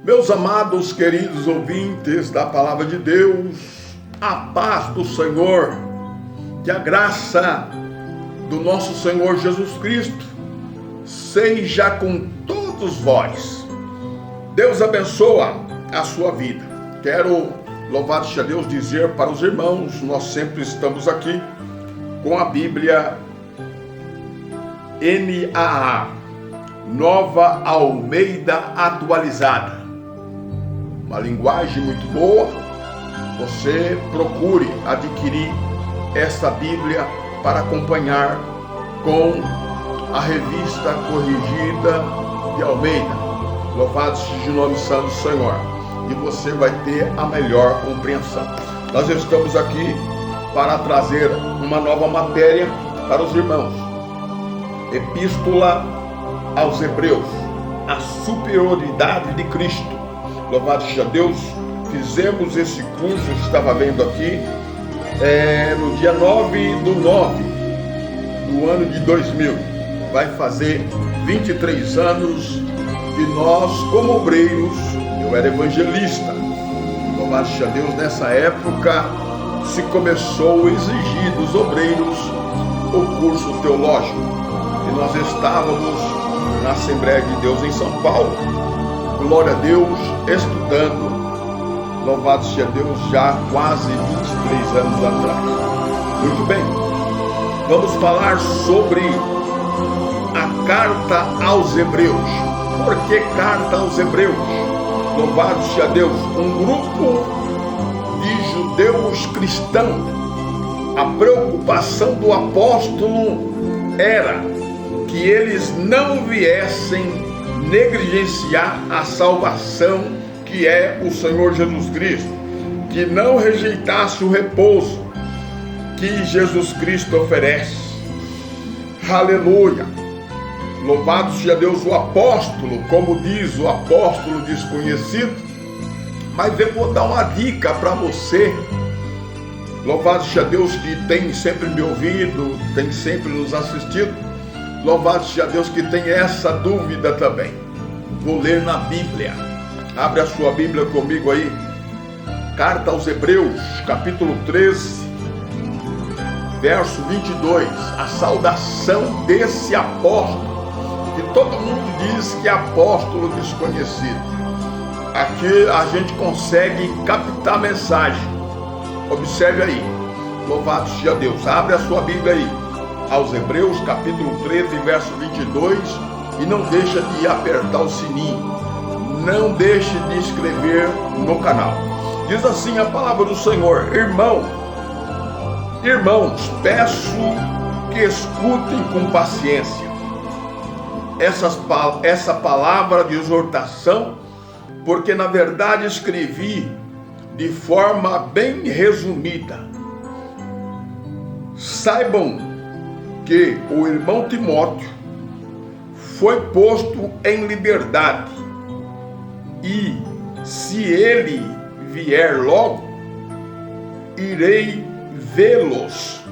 Meus amados, queridos ouvintes da Palavra de Deus, a paz do Senhor, que a graça do nosso Senhor Jesus Cristo seja com todos vós. Deus abençoa a sua vida. Quero, louvado seja Deus, dizer para os irmãos, nós sempre estamos aqui com a Bíblia NAA, Nova Almeida Atualizada. Uma linguagem muito boa. Você procure adquirir essa Bíblia para acompanhar com a revista corrigida de Almeida. Louvado seja o nome santo do Senhor. E você vai ter a melhor compreensão. Nós estamos aqui para trazer uma nova matéria para os irmãos. Epístola aos Hebreus, a superioridade de Cristo. Louvado seja Deus, fizemos esse curso, estava vendo aqui, no dia 9/9 do ano de 2000. Vai fazer 23 anos de nós, como obreiros, eu era evangelista. Louvado seja Deus, nessa época se começou a exigir dos obreiros o curso teológico. E nós estávamos na Assembleia de Deus em São Paulo, glória a Deus, estudando, louvado seja Deus, já quase 23 anos atrás. Muito bem, vamos falar sobre a carta aos Hebreus. Por que carta aos Hebreus? Louvado seja Deus, um grupo de judeus cristãos. A preocupação do apóstolo era que eles não viessem negligenciar a salvação que é o Senhor Jesus Cristo, que não rejeitasse o repouso que Jesus Cristo oferece. Aleluia! Louvado seja Deus, o apóstolo, como diz o apóstolo desconhecido, mas eu vou dar uma dica para você. Louvado seja Deus, que tem sempre me ouvido, tem sempre nos assistido. Louvado seja Deus que tem essa dúvida também. Vou ler na Bíblia. Abre a sua Bíblia comigo aí. Carta aos Hebreus, capítulo 13, verso 22. A saudação desse apóstolo, que todo mundo diz que é apóstolo desconhecido. Aqui a gente consegue captar a mensagem. Observe aí. Louvado seja Deus. Abre a sua Bíblia aí. Aos Hebreus, capítulo 13, verso 22, e não deixa de apertar o sininho, não deixe de inscrever no canal. Diz assim a palavra do Senhor: irmãos, peço que escutem com paciência essa palavra de exortação, porque na verdade escrevi de forma bem resumida. Saibam que o irmão Timóteo foi posto em liberdade, e se ele vier logo, irei vê-los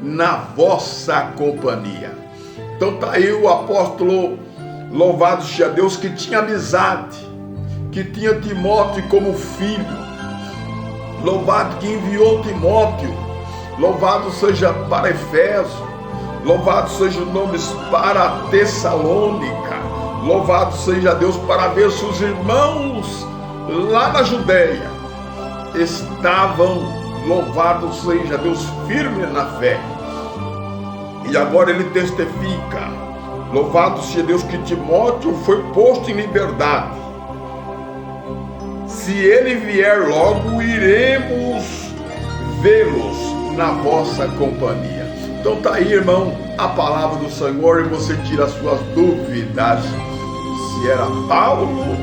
na vossa companhia. Então tá aí o apóstolo, louvado seja Deus, que tinha amizade, que tinha Timóteo como filho, louvado que enviou Timóteo, louvado seja para Efésio, louvado seja o nome para Tessalônica, louvado seja Deus para ver se os irmãos lá na Judéia estavam, louvado seja Deus, firmes na fé. E agora ele testifica, louvado seja Deus, que Timóteo foi posto em liberdade. Se ele vier logo, iremos vê-los na vossa companhia. Então tá aí, irmão, a palavra do Senhor, e você tira as suas dúvidas se era Paulo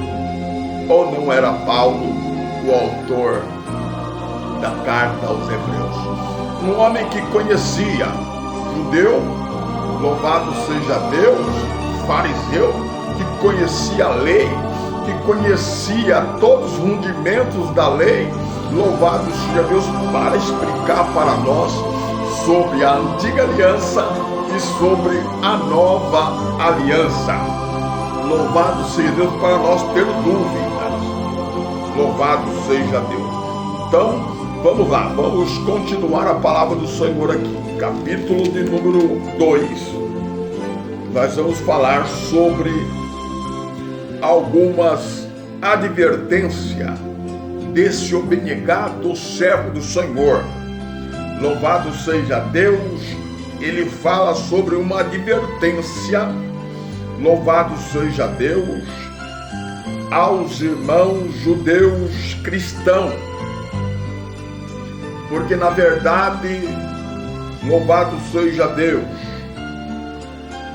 ou não era Paulo o autor da carta aos Hebreus. Um homem que conhecia, judeu, louvado seja Deus, fariseu, que conhecia a lei, que conhecia todos os rudimentos da lei, louvado seja Deus, para explicar para nós sobre a antiga aliança e sobre a nova aliança. Louvado seja Deus, para nós ter dúvidas. Louvado seja Deus. Então, vamos lá, vamos continuar a palavra do Senhor aqui. Capítulo de número 2. Nós vamos falar sobre algumas advertências desse abnegado servo do Senhor. Louvado seja Deus. Ele fala sobre uma advertência, louvado seja Deus, aos irmãos judeus cristãos. Porque na verdade, louvado seja Deus,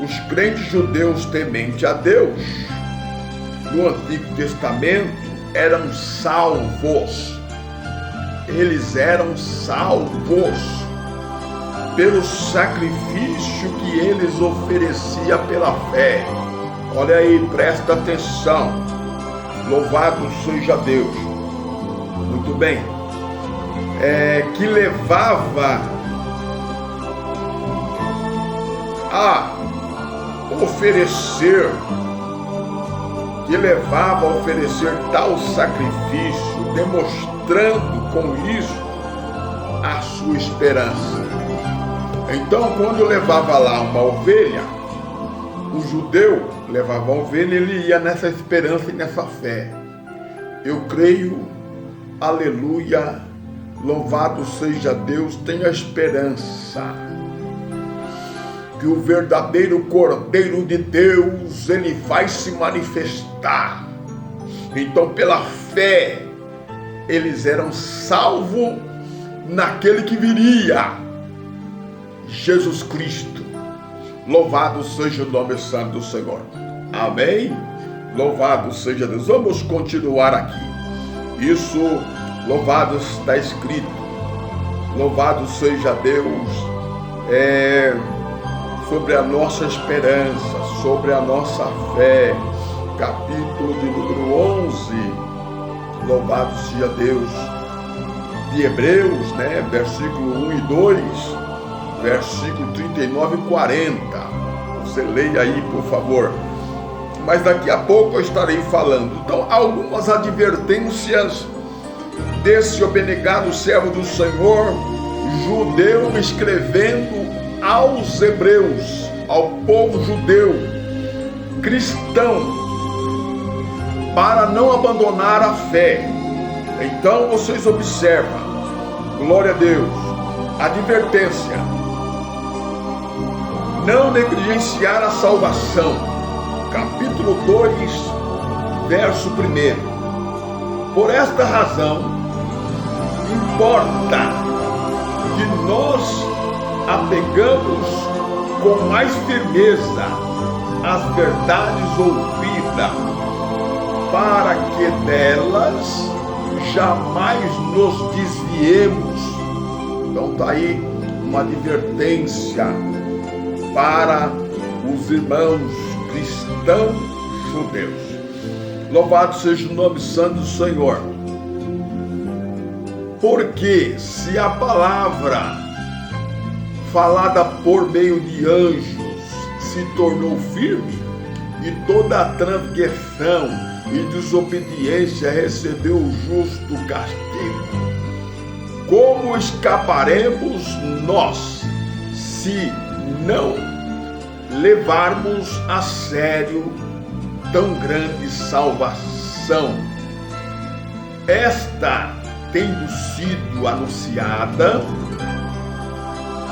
os crentes judeus tementes a Deus, no Antigo Testamento, eram salvos. Eles eram salvos pelo sacrifício que eles ofereciam pela fé. Olha aí, presta atenção. Louvado seja Deus. Muito bem. Que levava a oferecer tal sacrifício, demonstrando com isso a sua esperança. Então, quando levava lá uma ovelha, o judeu levava a ovelha, ele ia nessa esperança e nessa fé. Eu creio, aleluia, louvado seja Deus, tenho a esperança que o verdadeiro Cordeiro de Deus, ele vai se manifestar. Então, pela fé, eles eram salvos naquele que viria, Jesus Cristo. Louvado seja o nome santo do Senhor. Amém? Louvado seja Deus. Vamos continuar aqui. Isso, louvado está escrito. Louvado seja Deus. Sobre a nossa esperança, sobre a nossa fé. Capítulo de número 11. Louvado seja Deus. De Hebreus, versículo 1 e 2. Versículo 39 e 40. Você leia aí, por favor. Mas daqui a pouco eu estarei falando. Então, algumas advertências desse abnegado servo do Senhor, judeu, escrevendo aos hebreus, ao povo judeu, cristão, para não abandonar a fé. Então, vocês observam, glória a Deus, advertência: não negligenciar a salvação. Capítulo 2, verso 1. Por esta razão, importa que nós apegamos com mais firmeza as verdades ouvidas, para que delas jamais nos desviemos. Então está aí uma advertência para os irmãos cristãos judeus. Louvado seja o nome santo do Senhor. Porque se a palavra falada por meio de anjos se tornou firme, e toda a transgressão e desobediência recebeu o justo castigo, como escaparemos nós se não levarmos a sério tão grande salvação? Esta tendo sido anunciada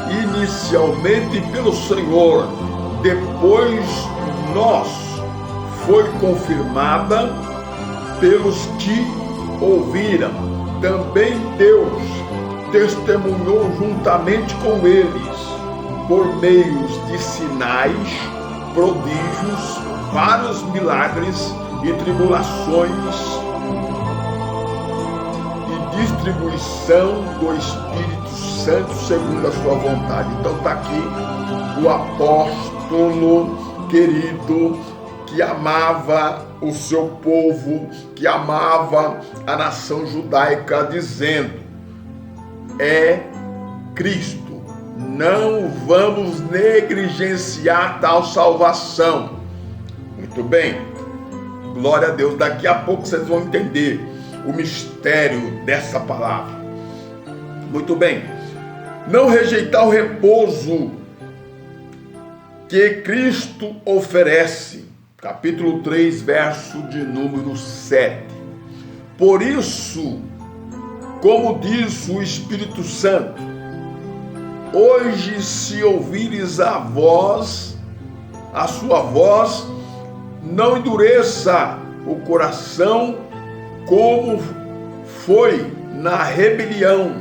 inicialmente pelo Senhor, depois nós foi confirmada pelos que ouviram. Também Deus testemunhou juntamente com eles, por meios de sinais, prodígios, vários milagres e tribulações, e distribuição do Espírito Santo segundo a sua vontade. Então está aqui o apóstolo querido, que amava o seu povo, que amava a nação judaica, dizendo: é Cristo. Não vamos negligenciar tal salvação. Muito Muito bem, glória a Deus. Daqui a pouco vocês vão entender o mistério dessa palavra. Muito bem, não rejeitar o repouso que Cristo oferece. Capítulo 3, verso de número 7. Por isso, como diz o Espírito Santo, hoje se ouvires a sua voz, não endureça o coração como foi na rebelião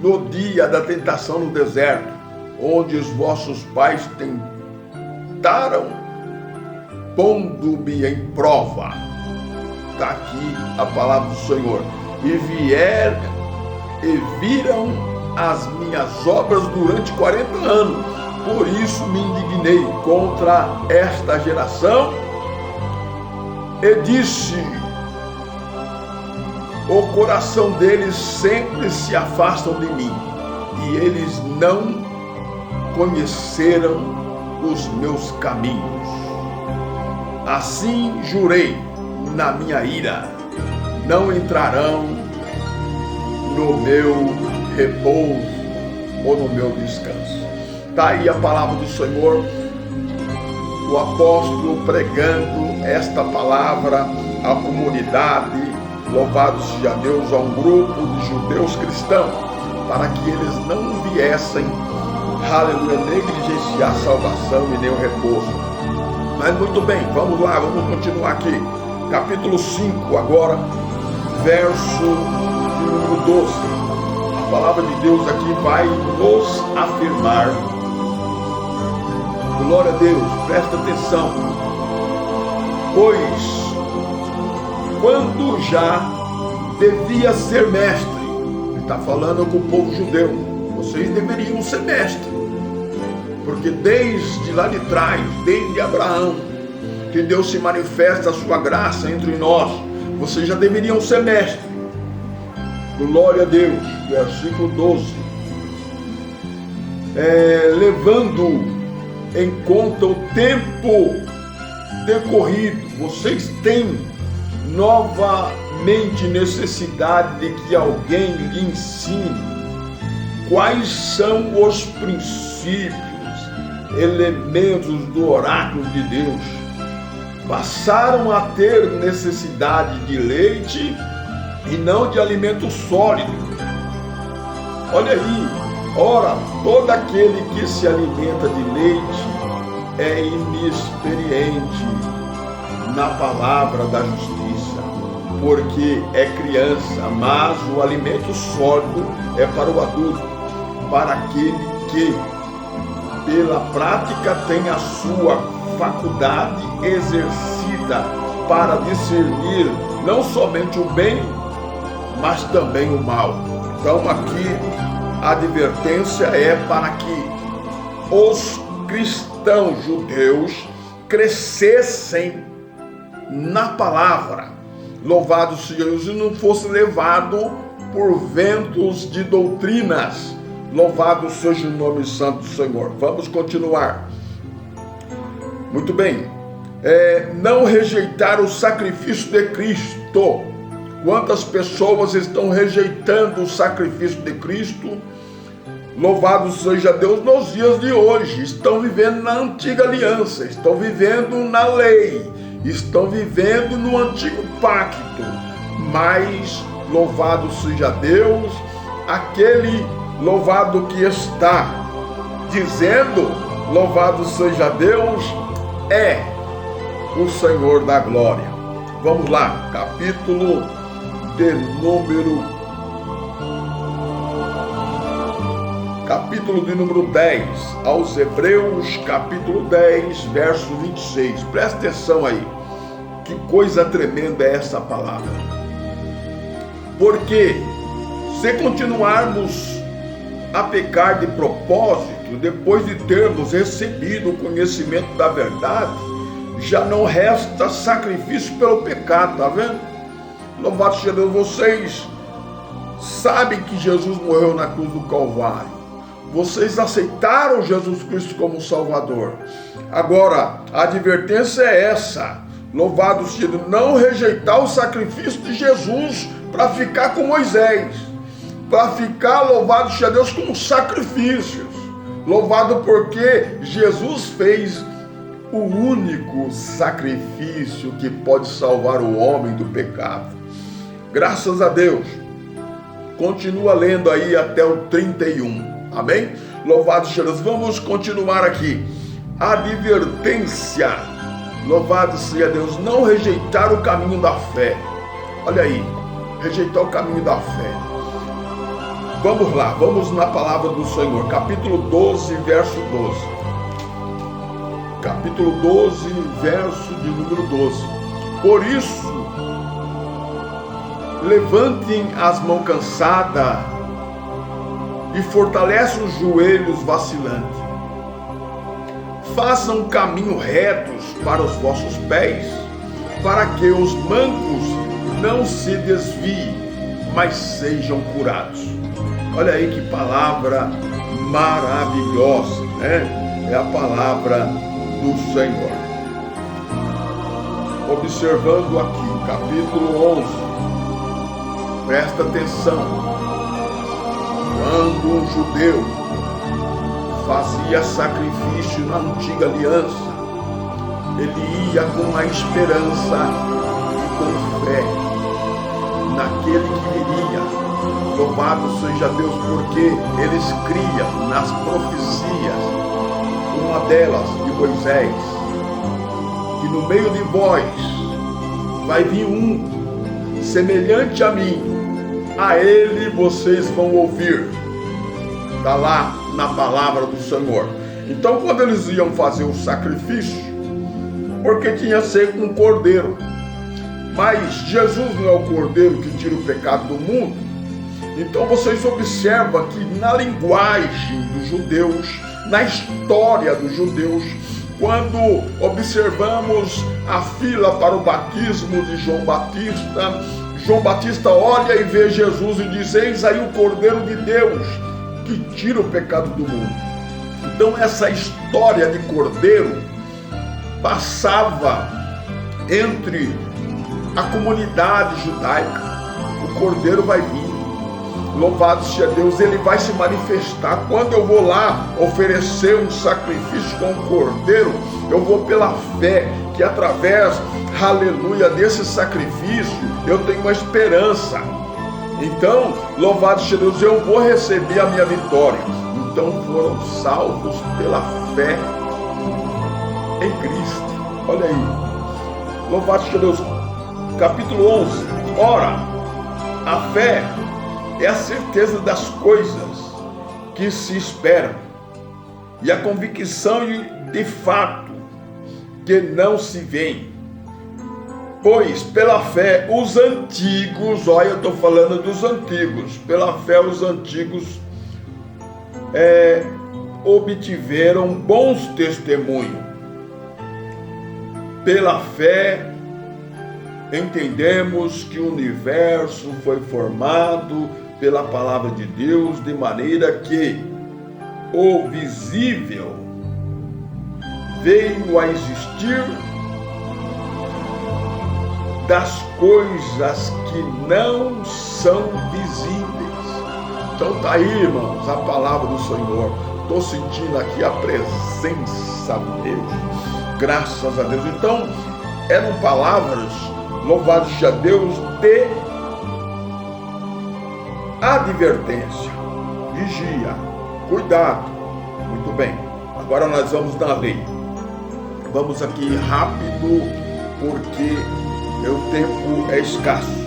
no dia da tentação no deserto, onde os vossos pais tentaram, pondo-me em prova. Está aqui a palavra do Senhor. E viram as minhas obras durante 40 anos. Por isso me indignei contra esta geração e disse: o coração deles sempre se afastam de mim, e eles não conheceram os meus caminhos. Assim jurei na minha ira, não entrarão no meu repouso ou no meu descanso. Está aí a palavra do Senhor, o apóstolo pregando esta palavra à comunidade, louvado seja Deus, a um grupo de judeus cristãos, para que eles não viessem, aleluia, negligenciar a salvação e nem o repouso. Mas muito bem, vamos lá, vamos continuar aqui. Capítulo 5 agora, verso de número 12. A palavra de Deus aqui vai nos afirmar. Glória a Deus, presta atenção. Pois, quando já devia ser mestre, ele está falando com o povo judeu, vocês deveriam ser mestre, porque desde lá de trás, desde Abraão, que Deus se manifesta a sua graça entre nós, vocês já deveriam ser mestre. Glória a Deus, versículo 12. Levando em conta o tempo decorrido, vocês têm novamente necessidade de que alguém lhe ensine quais são os princípios, elementos do oráculo de Deus. Passaram a ter necessidade de leite e não de alimento sólido. Olha aí, ora, todo aquele que se alimenta de leite é inexperiente na palavra da justiça, porque é criança, mas o alimento sólido é para o adulto, para aquele que pela prática tem a sua faculdade exercida para discernir não somente o bem, mas também o mal. Então aqui a advertência é para que os cristãos judeus crescessem na palavra, louvado seja Deus, e não fosse levado por ventos de doutrinas. Louvado seja o nome santo do Senhor. Vamos continuar. Muito bem. Não rejeitar o sacrifício de Cristo. Quantas pessoas estão rejeitando o sacrifício de Cristo? Louvado seja Deus nos dias de hoje. Estão vivendo na antiga aliança, estão vivendo na lei, estão vivendo no antigo pacto. Mas louvado seja Deus, aquele louvado que está dizendo, louvado seja Deus, é o Senhor da glória. Vamos lá, capítulo de número 10, aos Hebreus, capítulo 10, verso 26. Presta atenção aí, que coisa tremenda é essa palavra. Porque se continuarmos a pecar de propósito, depois de termos recebido o conhecimento da verdade, já não resta sacrifício pelo pecado, tá vendo? Louvado seja Deus, vocês sabem que Jesus morreu na cruz do Calvário. Vocês aceitaram Jesus Cristo como Salvador. Agora, a advertência é essa: louvado seja Deus, não rejeitar o sacrifício de Jesus para ficar com Moisés, para ficar, louvado seja Deus, com sacrifícios. Louvado porque Jesus fez o único sacrifício que pode salvar o homem do pecado. Graças a Deus. Continua lendo aí até o 31. Amém? Louvado seja Deus. Vamos continuar aqui. Advertência. Louvado seja Deus. Não rejeitar o caminho da fé. Olha aí. Rejeitar o caminho da fé. Vamos lá. Vamos na palavra do Senhor. Capítulo 12, verso 12. Capítulo 12, verso de número 12. Por isso, levantem as mãos cansadas e fortaleçam os joelhos vacilantes. Façam caminho retos para os vossos pés, para que os mancos não se desviem, mas sejam curados. Olha aí que palavra maravilhosa, né? É a palavra do Senhor. Observando aqui, capítulo 11, presta atenção. Quando um judeu fazia sacrifício na antiga aliança, ele ia com a esperança e com fé naquele que viria. Louvado seja Deus, porque eles criam nas profecias, uma delas de Moisés, que no meio de vós vai vir um semelhante a mim, a ele vocês vão ouvir. Está lá na palavra do Senhor. Então, quando eles iam fazer o sacrifício, porque tinha que ser um cordeiro, mas Jesus não é o cordeiro que tira o pecado do mundo. Então vocês observam que na linguagem dos judeus, na história dos judeus, quando observamos a fila para o batismo de João Batista olha e vê Jesus e diz: eis aí o Cordeiro de Deus que tira o pecado do mundo. Então essa história de cordeiro passava entre a comunidade judaica. O cordeiro vai vir. Louvado seja Deus, ele vai se manifestar. Quando eu vou lá oferecer um sacrifício com um cordeiro, eu vou pela fé que através, aleluia, desse sacrifício, eu tenho uma esperança. Então, louvado seja Deus, eu vou receber a minha vitória. Então foram salvos pela fé em Cristo. Olha aí, louvado seja Deus. Capítulo 11. Ora, a fé é a certeza das coisas que se esperam e a convicção de fato que não se veem. Pois pela fé os antigos, olha, eu estou falando dos antigos, pela fé os antigos obtiveram bons testemunhos. Pela fé entendemos que o universo foi formado pela palavra de Deus, de maneira que o visível veio a existir das coisas que não são visíveis. Então tá aí, irmãos, a palavra do Senhor. Estou sentindo aqui a presença de Deus. Graças a Deus. Então, eram palavras, louvado seja Deus, de advertência. Vigia, cuidado. Muito bem. Agora nós vamos na lei. Vamos aqui rápido, porque o tempo é escasso.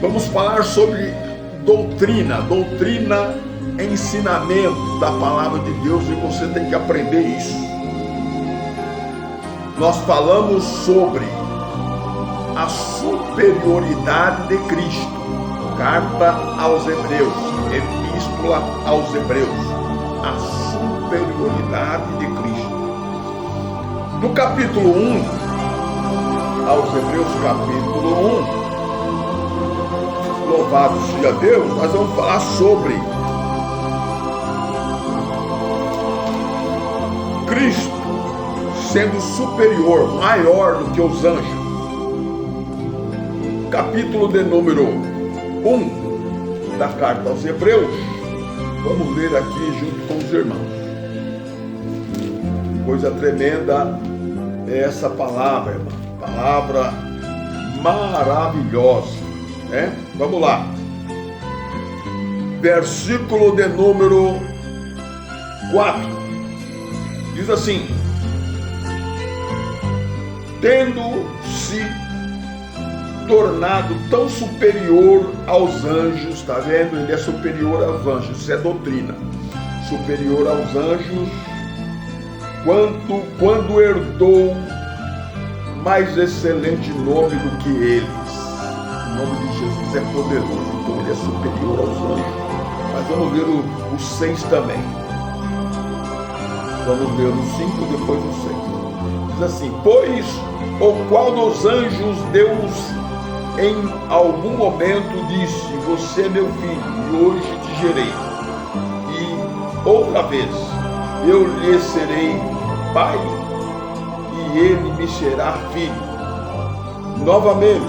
Vamos falar sobre doutrina. Doutrina é ensinamento da palavra de Deus e você tem que aprender isso. Nós falamos sobre a superioridade de Cristo. Carta aos Hebreus, Epístola aos Hebreus. A superioridade de Cristo. No capítulo 1, aos Hebreus capítulo 1, louvado seja Deus, nós vamos falar sobre Cristo sendo superior, maior do que os anjos. Capítulo de número 1 da carta aos Hebreus. Vamos ler aqui junto com os irmãos. Coisa tremenda é essa palavra, irmão. Palavra maravilhosa, né? Vamos lá. Versículo de número 4. Diz assim: tendo-se tornado tão superior aos anjos, tá vendo? Ele é superior aos anjos, isso é doutrina. Superior aos anjos, quando herdou mais excelente nome do que eles. O nome de Jesus é poderoso, então ele é superior aos anjos. Mas vamos ver o 6 também. Vamos ver o 5, depois o 6. Diz assim: pois o qual dos anjos Deus em algum momento disse: você é meu filho, e hoje te gerei. E outra vez, eu lhe serei pai, e ele me será filho. Novamente,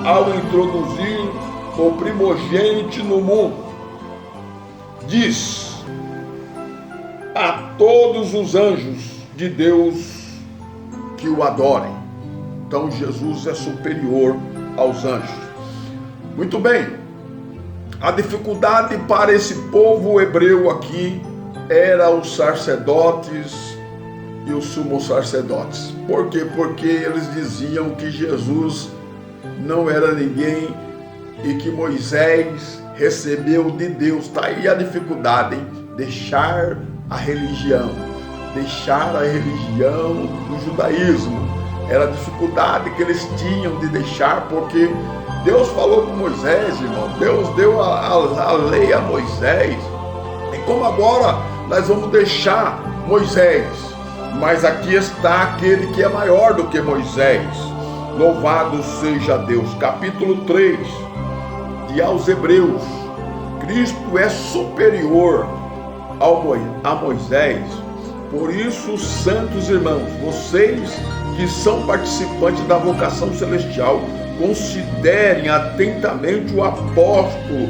ao introduzir o primogênito no mundo, diz a todos os anjos de Deus que o adorem. Então Jesus é superior aos anjos. Muito bem. A dificuldade para esse povo hebreu aqui era os sacerdotes e os sumos sacerdotes. Por quê? Porque eles diziam que Jesus não era ninguém e que Moisés recebeu de Deus. Está aí a dificuldade, hein? Deixar a religião do judaísmo. Era a dificuldade que eles tinham de deixar, porque Deus falou com Moisés, irmão. Deus deu a lei a Moisés. E como agora nós vamos deixar Moisés? Mas aqui está aquele que é maior do que Moisés. Louvado seja Deus. Capítulo 3 de aos Hebreus. Cristo é superior a Moisés. Por isso, santos irmãos, vocês que são participantes da vocação celestial, considerem atentamente o apóstolo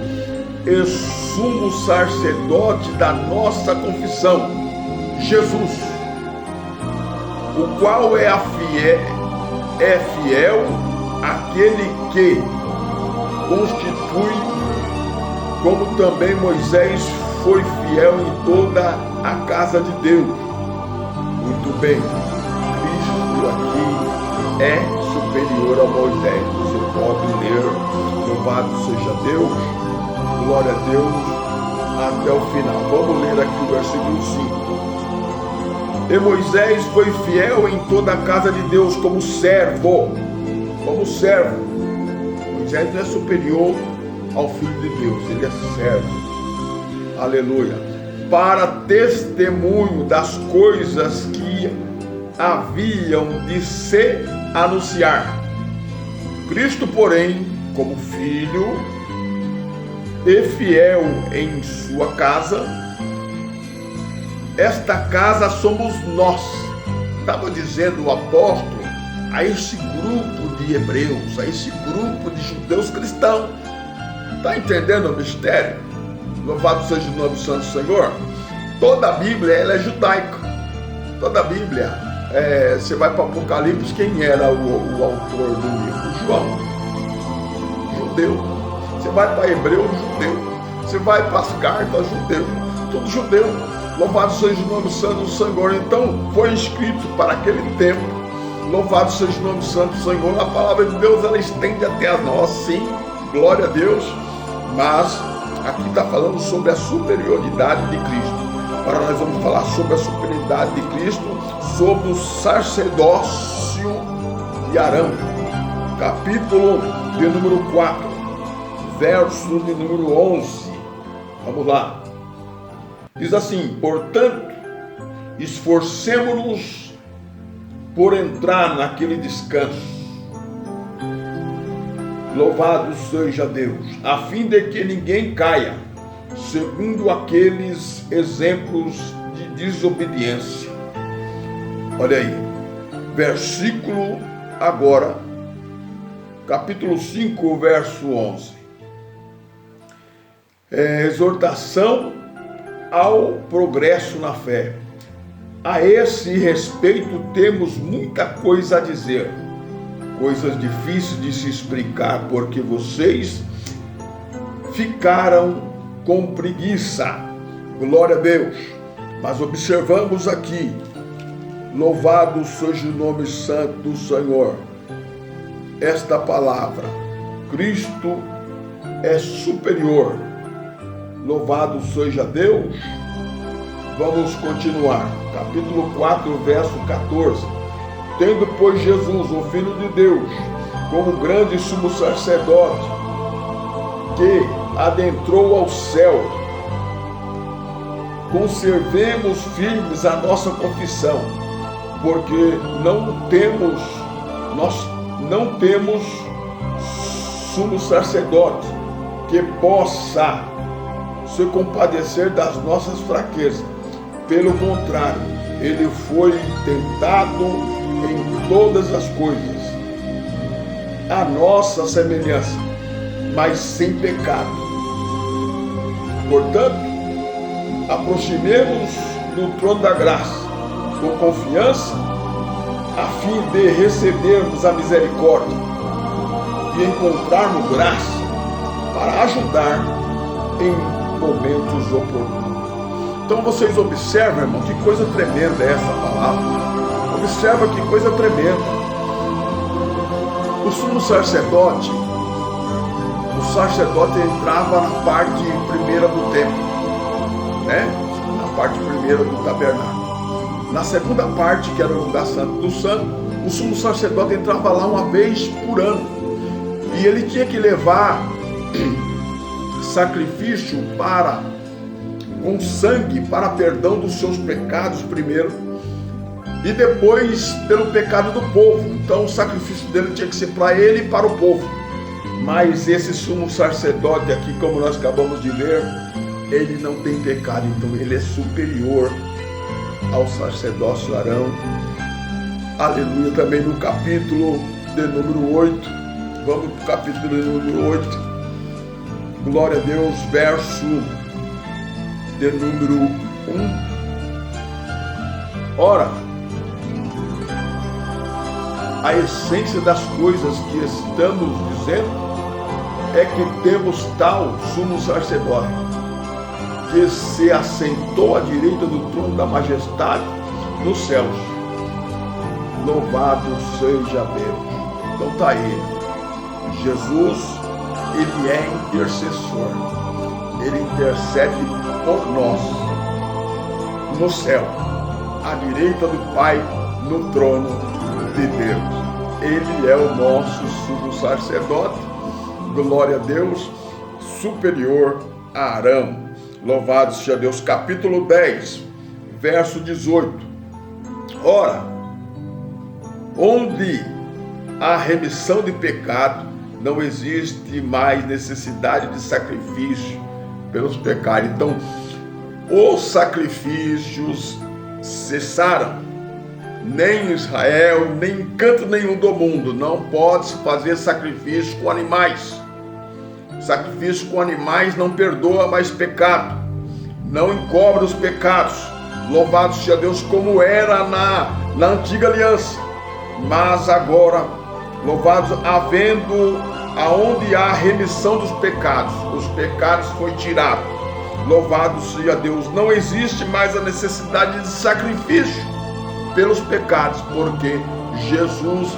e sumo sacerdote da nossa confissão, Jesus, o qual é fiel aquele que constitui, como também Moisés foi fiel em toda a casa de Deus. Muito bem, Cristo aqui é superior a Moisés. Você pode ler, louvado seja Deus, glória a Deus, até o final. Vamos ler aqui o versículo 5. E Moisés foi fiel em toda a casa de Deus como servo. Moisés não é superior ao Filho de Deus, ele é servo. Aleluia. Para testemunho das coisas que haviam de se anunciar. Cristo, porém, como filho e fiel em sua casa, esta casa somos nós. Estava dizendo o apóstolo a esse grupo de hebreus, a esse grupo de judeus cristãos. Está entendendo o mistério? Louvado seja o nome do Santo Senhor. Toda a Bíblia ela é judaica. Toda a Bíblia, você vai para Apocalipse, quem era o autor do livro? João, judeu. Você vai para Hebreu, judeu. Você vai para as cartas, judeu. Tudo judeu. Louvado seja o nome do Santo Senhor. Então foi escrito para aquele tempo. Louvado seja o nome do Santo Senhor. A palavra de Deus ela estende até a nós, sim. Glória a Deus. Mas aqui está falando sobre a superioridade de Cristo. Agora nós vamos falar sobre a superioridade de Cristo, sobre o sacerdócio de Arão. Capítulo de número 4, verso de número 11. Vamos lá. Diz assim: portanto, esforcemo-nos por entrar naquele descanso. Louvado seja Deus, a fim de que ninguém caia, segundo aqueles exemplos de de desobediência. Olha aí, versículo agora, capítulo 5, verso 11. Exortação ao progresso na fé. A esse respeito temos muita coisa a dizer, coisas difíceis de se explicar, porque vocês ficaram com preguiça. Glória a Deus. Mas observamos aqui, louvado seja o nome santo do Senhor, esta palavra, Cristo é superior. Louvado seja Deus. Vamos continuar. Capítulo 4, verso 14. Tendo, pois, Jesus, o Filho de Deus, como grande sumo sacerdote, que adentrou ao céu, conservemos firmes a nossa confissão, porque nós não temos sumo sacerdote que possa se compadecer das nossas fraquezas. Pelo contrário, ele foi tentado em todas as coisas, a nossa semelhança, mas sem pecado. Portanto, aproximemo-nos do trono da graça com confiança, a fim de recebermos a misericórdia e encontrarmos graça para ajudar em momentos oportunos. Então vocês observam, irmão, que coisa tremenda é essa palavra. Observa que coisa tremenda. O sumo sacerdote, entrava na parte primeira do templo, né? Na parte primeira do tabernáculo. Na segunda parte, que era o lugar santo do santo, o sumo sacerdote entrava lá uma vez por ano. E ele tinha que levar sacrifício com sangue para perdão dos seus pecados primeiro, e depois pelo pecado do povo. Então o sacrifício dele tinha que ser para ele e para o povo. Mas esse sumo sacerdote aqui, como nós acabamos de ver, ele não tem pecado, então ele é superior ao sacerdócio Arão. Aleluia. Também no capítulo de número 8, vamos para o capítulo de número 8, glória a Deus, verso de número 1. Ora, a essência das coisas que estamos dizendo é que temos tal sumo sacerdote, que se assentou à direita do trono da majestade nos céus. Louvado seja Deus. Então está aí. Jesus, ele é intercessor. Ele intercede por nós no céu, à direita do Pai, no trono de Deus. Ele é o nosso sumo sacerdote, glória a Deus, superior a Arão. Louvado seja Deus. Capítulo 10, verso 18. Ora, onde há remissão de pecado, não existe mais necessidade de sacrifício pelos pecados. Então, os sacrifícios cessaram. Nem em Israel, nem em canto nenhum do mundo não pode-se fazer sacrifício com animais. Sacrifício com animais não perdoa mais pecado, não encobre os pecados. Louvado seja Deus, como era na antiga aliança. Mas agora, louvados, havendo aonde há remissão dos pecados, os pecados foi tirado. Louvado seja Deus, não existe mais a necessidade de sacrifício pelos pecados, porque Jesus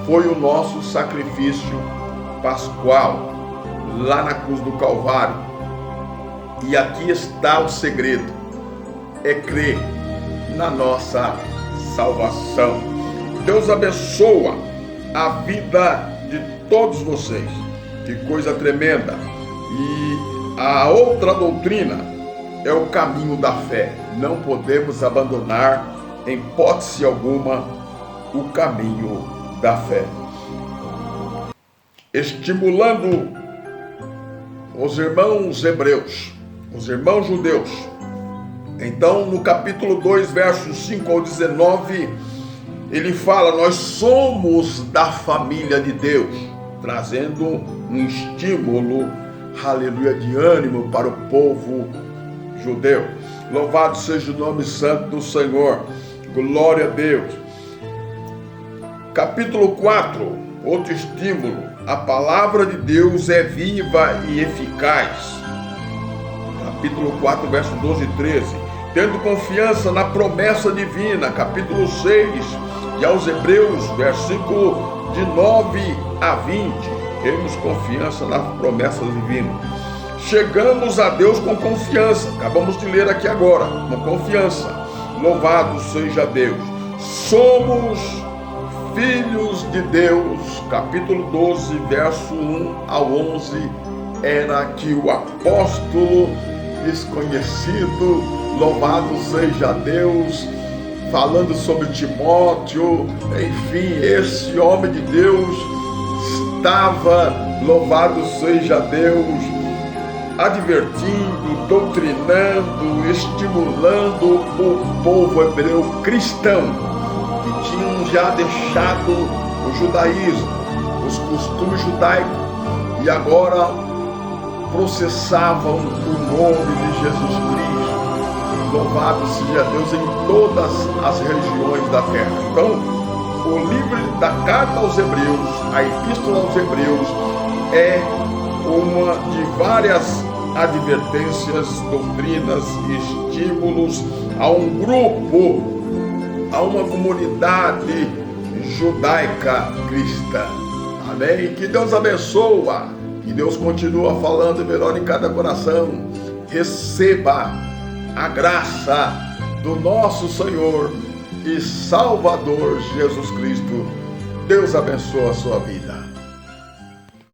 foi o nosso sacrifício pascual lá na cruz do Calvário. E aqui está o segredo, é crer na nossa salvação. Deus abençoa a vida de todos vocês. Que coisa tremenda. E a outra doutrina é o caminho da fé. Não podemos abandonar em hipótese alguma o caminho da fé. Estimulando os irmãos hebreus, os irmãos judeus, Então, no capítulo 2, versos 5 ao 19, ele fala: nós somos da família de Deus, trazendo um estímulo, aleluia, de ânimo para o povo judeu. Louvado seja o nome santo do Senhor, glória a Deus. Capítulo 4, outro estímulo: a palavra de Deus é viva e eficaz. Capítulo 4, verso 12 e 13. Tendo confiança na promessa divina. Capítulo 6, e aos Hebreus, versículo de 9 a 20. Temos confiança na promessa divina. Chegamos a Deus com confiança. Acabamos de ler aqui agora, com confiança. Louvado seja Deus. Somos filhos de Deus. Capítulo 12, verso 1 ao 11. Era aqui o apóstolo desconhecido, louvado seja Deus, falando sobre Timóteo. Enfim, esse homem de Deus estava, louvado seja Deus, advertindo, doutrinando, estimulando o povo hebreu cristão, que tinham já deixado o judaísmo, os costumes judaicos, e agora processavam o nome de Jesus Cristo. Louvado seja Deus em todas as regiões da terra. Então, o livro da carta aos Hebreus, a epístola aos Hebreus, é uma de várias advertências, doutrinas e estímulos a um grupo, a uma comunidade judaica cristã. Amém? Que Deus abençoa. Que Deus continua falando melhor em cada coração. Receba a graça do nosso Senhor e Salvador Jesus Cristo. Deus abençoe a sua vida.